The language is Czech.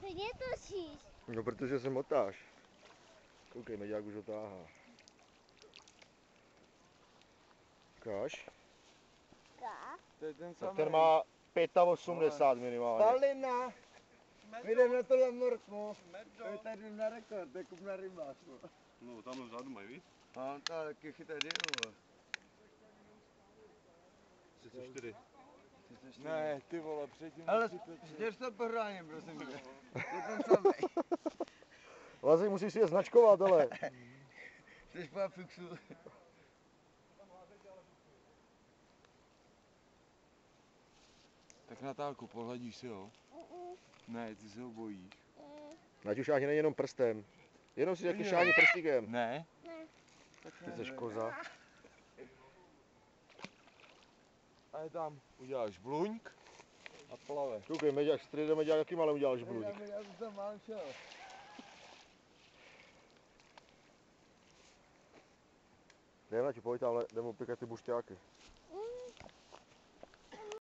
Stejně točíš. No, protože se motáš. Koukej, Meďák už otáhá. Ukáž? To je ten Tak samý. ten má 85 minimálně. Stalina! Jdeme na to na Morku. To je tady na rekord, to je kup na rybář. No, tam vzadu mají, víš? A on taky chytá díl. 34. Ne, ty vole, předtím... Ale stěž to pohráním, prosím tě. To je ten samý. Lazi, musíš si je značkovat, ale. Chceš po fixu. Tak Natálku, pohladíš si ho? Ne, ty se ho bojíš. Ať už ani není jenom prstem. Jenom si taky šáhni prstíkem. Ne? Ty jsi koza. A je tam, uděláš bluňk a plave. Koukej, Meďák, s trydem Meďák, jaký malé uděláš bluď. Já už tam mám šel. Jdeme, ať pojď, ale jdeme opěkat ty bušťáky.